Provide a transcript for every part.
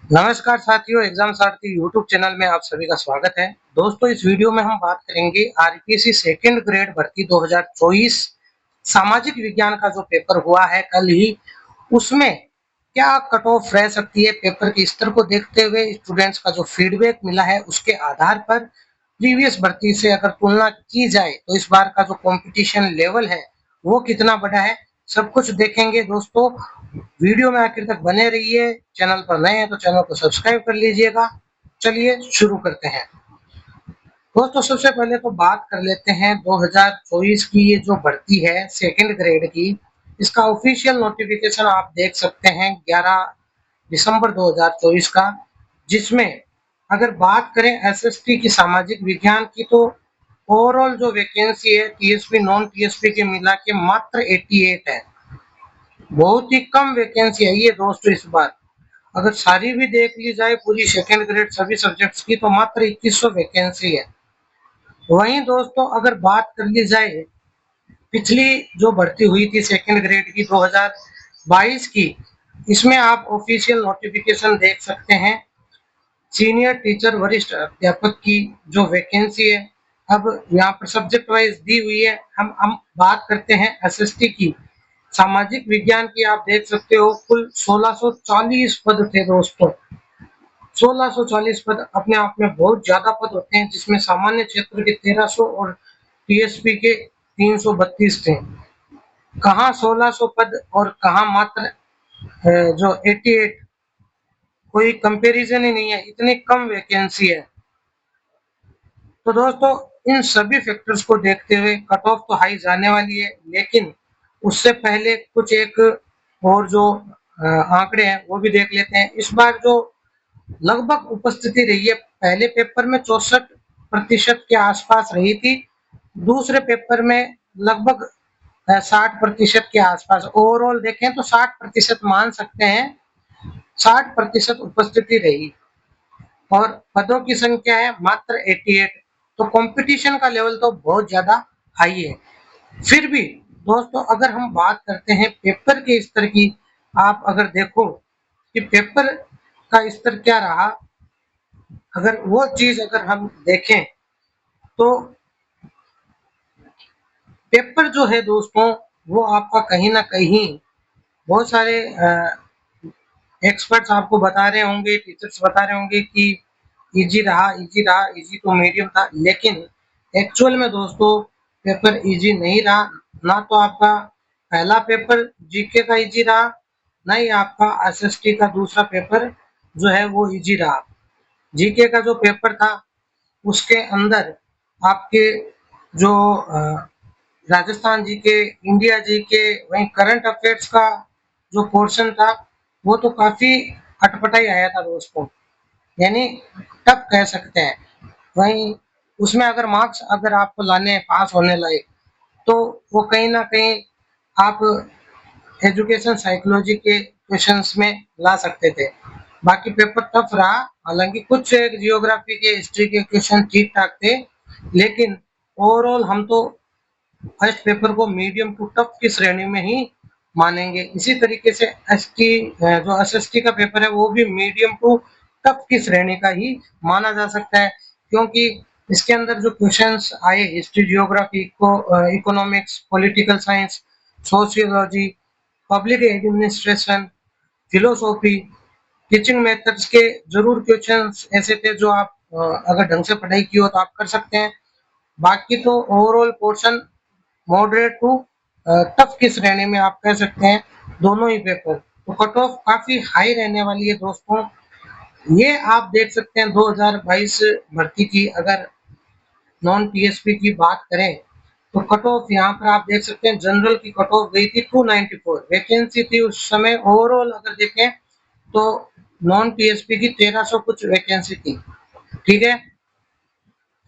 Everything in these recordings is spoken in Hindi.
नमस्कार साथियों, एग्जाम सारथी यूट्यूब चैनल में आप सभी का स्वागत है। दोस्तों, इस वीडियो में हम बात करेंगे आरपीएससी सेकंड ग्रेड भर्ती 2024 सामाजिक विज्ञान का जो पेपर हुआ है कल ही, उसमें क्या कट ऑफ रह सकती है। पेपर के स्तर को देखते हुए स्टूडेंट्स का जो फीडबैक मिला है उसके आधार पर प्रीवियस भर्ती से अगर तुलना की जाए तो इस बार का जो कंपटीशन लेवल है वो कितना बड़ा है, सब कुछ देखेंगे। दोस्तों, वीडियो में आखिर तक बने रहिए। चैनल पर नए हैं तो चैनल को सब्सक्राइब कर लीजिएगा। चलिए शुरू करते हैं। दोस्तों, सबसे पहले तो बात कर लेते हैं 2024 की ये जो भर्ती है सेकंड ग्रेड की, इसका ऑफिशियल नोटिफिकेशन आप देख सकते हैं 11 दिसंबर 2024 का, जिसमें अगर बात करें एसएसटी की सामाजिक विज्ञान की तो ओवरऑल जो वैकेंसी है टीएसपी नॉन टीएसपी के मिला के मात्र 88 है। बहुत ही कम वैकेंसी है ये दोस्तों। इस बार अगर सारी भी देख ली जाए पूरी सेकेंड ग्रेड सभी सब्जेक्ट्स की तो मात्र 2100 वैकेंसी है। वहीं दोस्तों अगर बात कर ली जाए पिछली जो भर्ती हुई थी सेकेंड ग्रेड की 2022 की, इसमें आप ऑफिशियल नोटिफिकेशन देख सकते हैं। सीनियर टीचर वरिष्ठ अध्यापक की जो वैकेंसी है अब यहाँ पर सब्जेक्ट वाइज दी हुई है। हम बात करते हैं एसएसटी की सामाजिक विज्ञान की, आप देख सकते हो कुल 1640 पद थे दोस्तों। 1640 पद अपने आप में बहुत ज्यादा पद होते हैं, जिसमें सामान्य क्षेत्र के 1300 और टीएसपी के 332 थे। कहाँ 1600 पद और कहाँ मात्र जो 88, कोई कंपैरिजन ही नहीं है, इतनी कम वैकेंसी है। तो दोस्तों, इन सभी फैक्टर्स को देखते हुए कट ऑफ तो हाई जाने वाली है, लेकिन उससे पहले कुछ एक और जो आंकड़े हैं वो भी देख लेते हैं। इस बार जो लगभग उपस्थिति रही है, पहले पेपर में 64% के आसपास रही थी, दूसरे पेपर में लगभग 60% के आसपास। ओवरऑल देखें तो 60% मान सकते हैं, 60% उपस्थिति रही और पदों की संख्या है मात्र 88। तो कंपटीशन का लेवल तो बहुत ज्यादा हाई है। फिर भी दोस्तों अगर हम बात करते हैं पेपर के स्तर की, आप अगर देखो कि पेपर का स्तर क्या रहा, अगर वो चीज अगर हम देखें तो पेपर जो है दोस्तों वो आपका कहीं ना कहीं बहुत सारे एक्सपर्ट्स आपको बता रहे होंगे, टीचर्स बता रहे होंगे कि इजी रहा, इजी रहा, इजी तो मीडियम था, लेकिन एक्चुअल में दोस्तों पेपर इजी नहीं रहा। ना तो आपका पहला पेपर जीके का इजी रहा, ना ही आपका एसएसटी का दूसरा पेपर जो है वो इजी रहा। जीके का जो पेपर था उसके अंदर आपके जो राजस्थान जी के, इंडिया जी के, वहीं करंट अफेयर्स का जो पोर्शन था वो तो काफी अटपटा ही आया था दोस्तों, यानी टफ कह सकते हैं। वहीं उसमें अगर मार्क्स अगर आपको लाने पास होने लायक तो वो कहीं ना कहीं आप एजुकेशन साइकोलॉजी के क्वेश्चंस में ला सकते थे। बाकी पेपर टफ रहा, हालांकि कुछ एक जियोग्राफी के, हिस्ट्री के क्वेश्चन ठीक ठाक थे, लेकिन ओवरऑल हम तो फर्स्ट पेपर को मीडियम टू टफ की श्रेणी में ही मानेंगे। इसी तरीके से एसटी जो एसएसटी का पेपर है वो भी मीडियम टू टफ की श्रेणी का ही माना जा सकता है, क्योंकि इसके अंदर जो क्वेश्चंस आए हिस्ट्री, जियोग्राफी को, economics, political science, sociology, public administration, philosophy, teaching methods के जरूर क्वेश्चंस ऐसे थे जो आप अगर ढंग से पढ़ाई की हो तो आप कर सकते हैं। बाकी तो overall portion moderate to tough की श्रेणी में आप कह सकते हैं दोनों ही पेपर। तो कट ऑफ काफी हाई रहने वाली है दोस्तों। ये आप देख सकते हैं 2022 भर्ती की अगर नॉन टीएसपी की बात करें तो कट ऑफ यहाँ पर आप देख सकते हैं जनरल की कट ऑफ गई थी 294 वैकेंसी थी उस समय। ओवरऑल अगर देखें तो नॉन टीएसपी की 1300 कुछ वैकेंसी थी, ठीक है,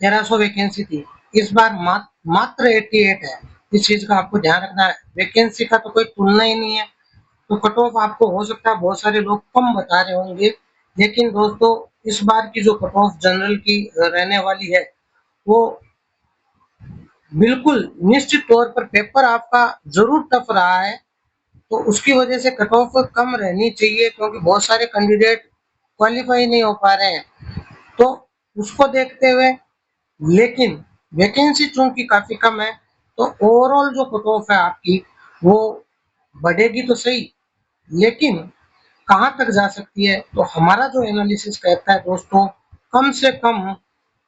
1300 वैकेंसी थी। इस बार मात्र 88 है। इस चीज का आपको ध्यान रखना है, वैकेंसी का तो कोई तुलना ही नहीं है। तो कट ऑफ आपको हो सकता है बहुत सारे लोग कम बता रहे होंगे, लेकिन दोस्तों इस बार की जो कट ऑफ जनरल की रहने वाली है वो बिल्कुल निश्चित तौर पर, पेपर आपका जरूर टफ रहा है तो उसकी वजह से कट ऑफ कम रहनी चाहिए, क्योंकि बहुत सारे कैंडिडेट क्वालिफाई नहीं हो पा रहे हैं, तो उसको देखते हुए, लेकिन वैकेंसी चूंकि काफी कम है, तो ओवरऑल जो कट ऑफ है आपकी वो बढ़ेगी तो सही, लेकिन कहाँ तक जा सकती है, तो हमारा जो एनालिसिस कहता है दोस्तों, कम से कम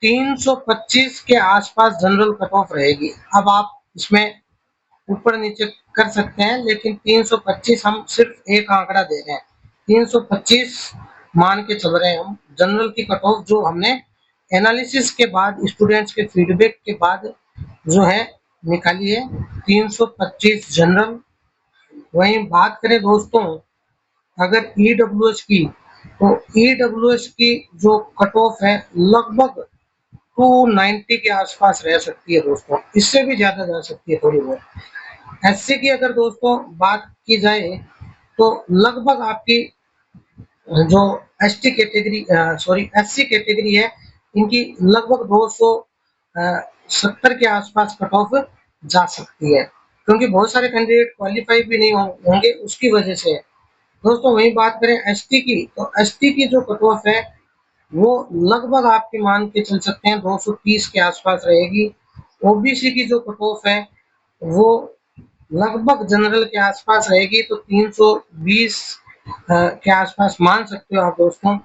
325 के आसपास जनरल कट ऑफ रहेगी। अब आप इसमें ऊपर नीचे कर सकते हैं, लेकिन 325 हम सिर्फ एक आंकड़ा दे रहे हैं, 325 मान के चल रहे हैं हम जनरल की कट ऑफ, जो हमने एनालिसिस के बाद स्टूडेंट्स के फीडबैक के बाद जो है निकाली है, 325 जनरल। वहीं बात करें दोस्तों अगर ईडब्ल्यूएस की, तो ईडब्ल्यूएस की जो कट ऑफ है लगभग 290 के आसपास रह सकती है दोस्तों, इससे भी ज्यादा जा सकती है थोड़ी बहुत। एससी की अगर दोस्तों बात की जाए, तो लगभग आपकी जो ST category sorry SC category है, इनकी लगभग 270 के आसपास कट ऑफ जा सकती है, क्योंकि बहुत सारे कैंडिडेट क्वालिफाई भी नहीं होंगे उसकी वजह से। दोस्तों वही बात करें एसटी की, तो एसटी की जो कट ऑफ है वो लगभग आपके मान के चल सकते हैं 230 के आसपास रहेगी। ओबीसी की जो कट ऑफ है वो लगभग जनरल के आसपास रहेगी, तो 320 के आसपास मान सकते हो आप दोस्तों।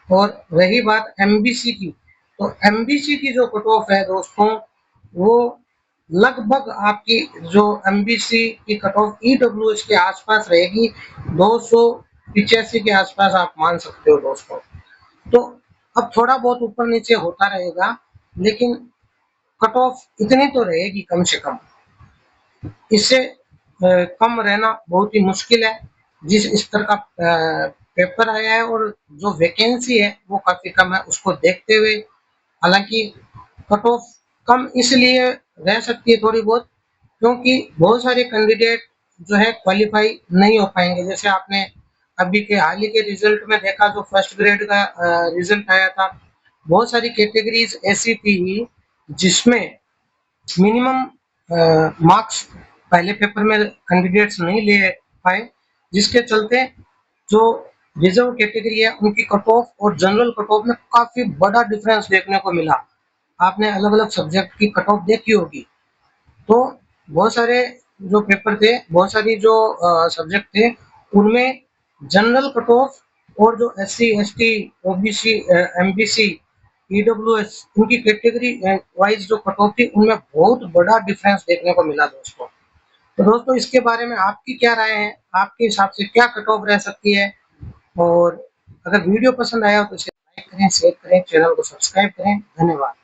और रही बात एमबीसी की, तो एमबीसी की जो कट ऑफ है दोस्तों वो लगभग आपकी जो एमबीसी की कट ऑफ ईडब्ल्यूएस के आसपास रहेगी, 285 के आसपास आप मान सकते हो दोस्तों। तो अब थोड़ा बहुत ऊपर नीचे होता रहेगा, लेकिन कट ऑफ इतनी तो रहेगी कम से कम, इससे कम रहना बहुत ही मुश्किल है। जिस स्तर का पेपर आया है और जो वैकेंसी है वो काफी कम है, उसको देखते हुए हालांकि कट ऑफ कम इसलिए रह सकती है थोड़ी बहुत, क्योंकि बहुत सारे कैंडिडेट जो है क्वालिफाई नहीं हो पाएंगे। जैसे आपने अभी के हाल ही के रिजल्ट में देखा, जो फर्स्ट ग्रेड का रिजल्ट आया था, बहुत सारी कैटेगरीज ऐसी थी जिसमें मिनिमम मार्क्स पहले पेपर में कैंडिडेट्स नहीं ले पाए, जिसके चलते जो रिजर्व कैटेगरी है उनकी कट ऑफ और जनरल कट ऑफ में काफी बड़ा डिफरेंस देखने को मिला। आपने अलग अलग सब्जेक्ट की कट ऑफ देखी होगी, तो बहुत सारे जो पेपर थे, बहुत सारी जो सब्जेक्ट थे, उनमें जनरल कट ऑफ और जो S C S T OBC MBC EWS उनकी कैटेगरी वाइज जो कट ऑफ थी, उनमें बहुत बड़ा डिफरेंस देखने को मिला दोस्तों। तो दोस्तों इसके बारे में आपकी क्या राय है, आपके हिसाब से क्या कट ऑफ रह सकती है? और अगर वीडियो पसंद आया हो तो इसे लाइक करें, शेयर करें, चैनल को सब्सक्राइब करें। धन्यवाद।